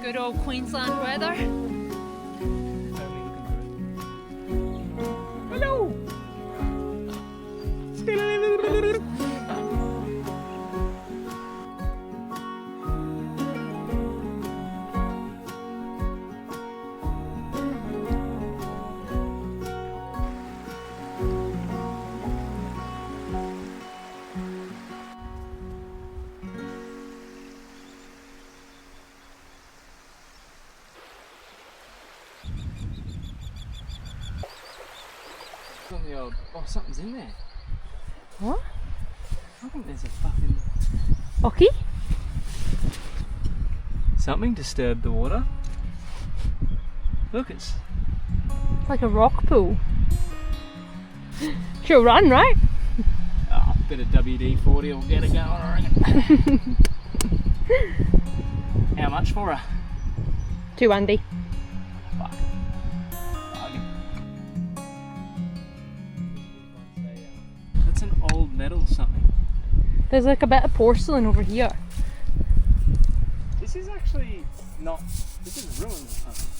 Good old Queensland weather. Hello! On the old, oh, something's in there. What? I think there's a fucking Ocky? something disturbed the water. Look, it's Like a rock pool. She'll run, right? a bit of WD-40 will get it going, I reckon. How much for her? 2 Andy. Fuck. That's an old metal something. There's like a bit of porcelain over here. This is actually not. This is ruined or something.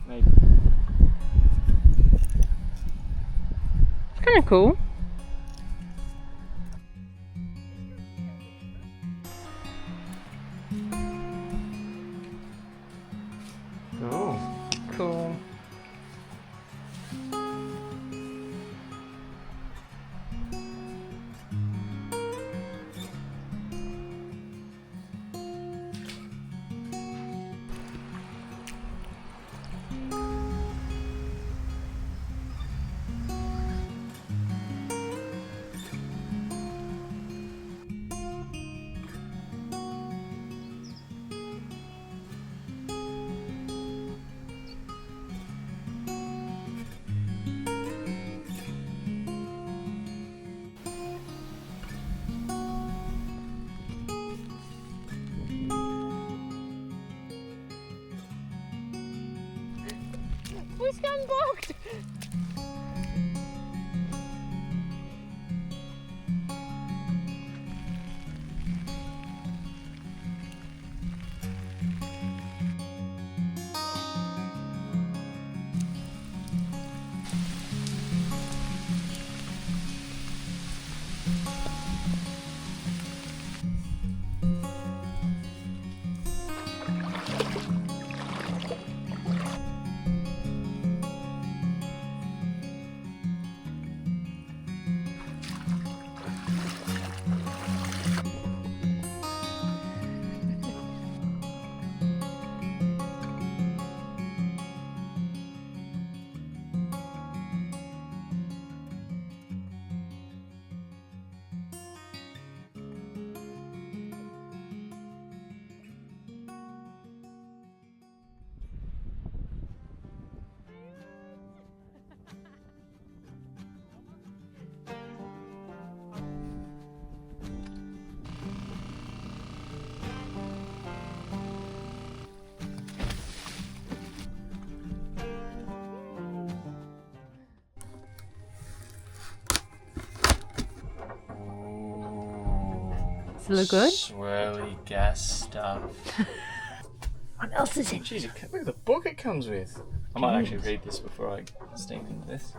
Maybe. It's kind of cool. Oh. Cool. We got booked. Does it look good? Swirly gas stuff. What else is in? Jeez, look at the book it comes with. I might actually read this before I steam into this.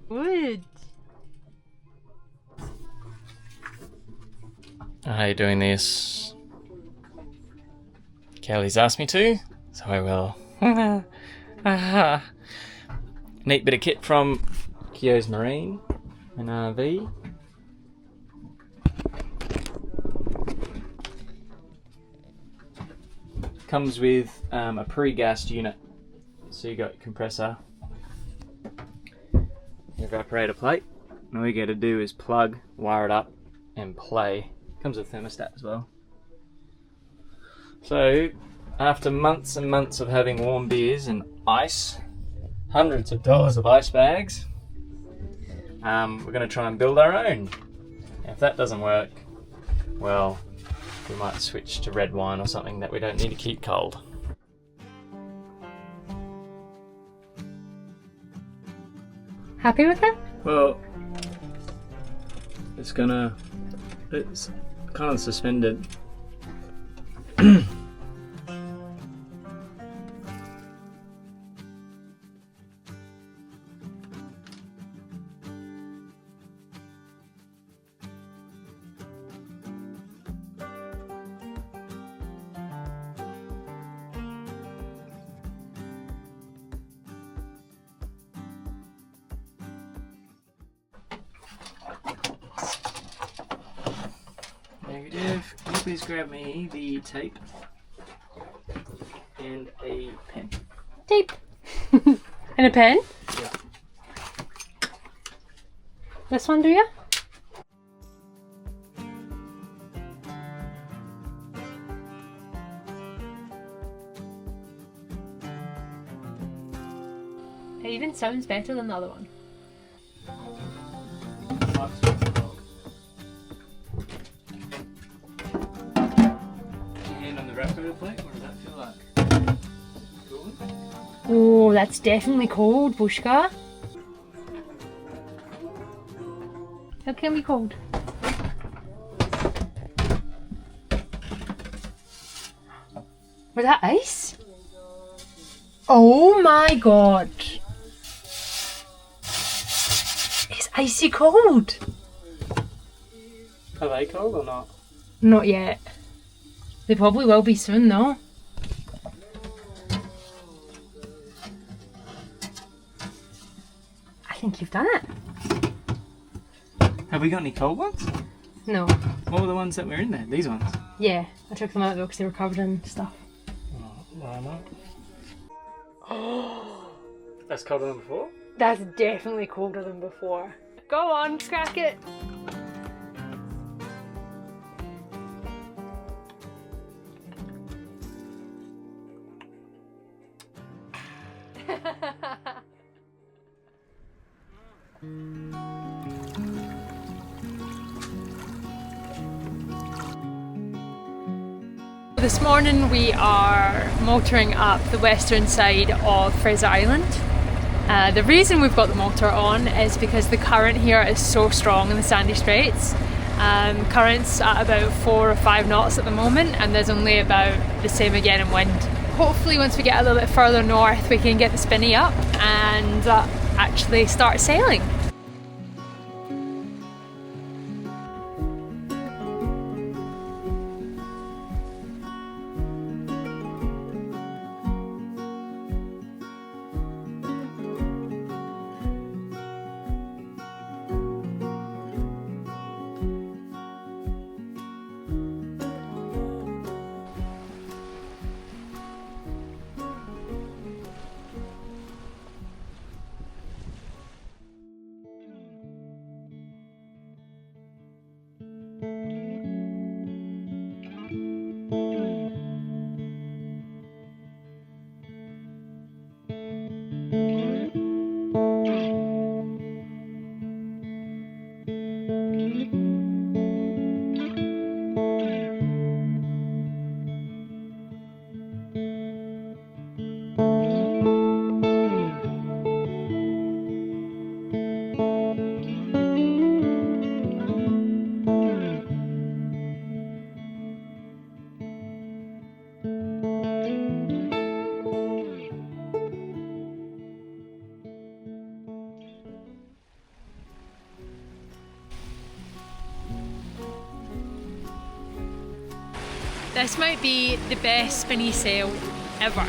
Wood. How are you doing this? Kelly's asked me to, so I will. Neat bit of kit from Kyo's Marine and RV. Comes with a pre-gassed unit, so you got your compressor, your evaporator plate, and all you got to do is plug, wire it up, and play. Comes with a thermostat as well. So, after months and months of having warm beers and ice, hundreds of dollars of ice bags, we're going to try and build our own. If that doesn't work, well, we might switch to red wine or something that we don't need to keep cold. Happy with it? Well, it's kind of suspended. Negative. Can you please grab me the tape and a pen? Tape. And a pen? Yeah. This one, do you? It even sounds better than the other one. Hand on the record plate, what does that feel like? Cool? Oh, that's definitely cold, Bushka. How can it be cold? Was that ice? Oh my god. It's icy cold. Are they cold or not? Not yet. They probably will be soon though. I think you've done it. Have we got any cold ones? No. What were the ones that were in there? These ones? Yeah, I took them out though because they were covered in stuff. Oh, why not? That's colder than before? That's definitely colder than before. Go on, crack it. This morning we are motoring up the western side of Fraser Island. The reason we've got the motor on is because the current here is so strong in the Sandy Straits. Current's at about 4 or 5 knots at the moment, and there's only about the same again in wind. Hopefully once we get a little bit further north we can get the spinny up and actually start sailing. This might be the best spinny sail ever.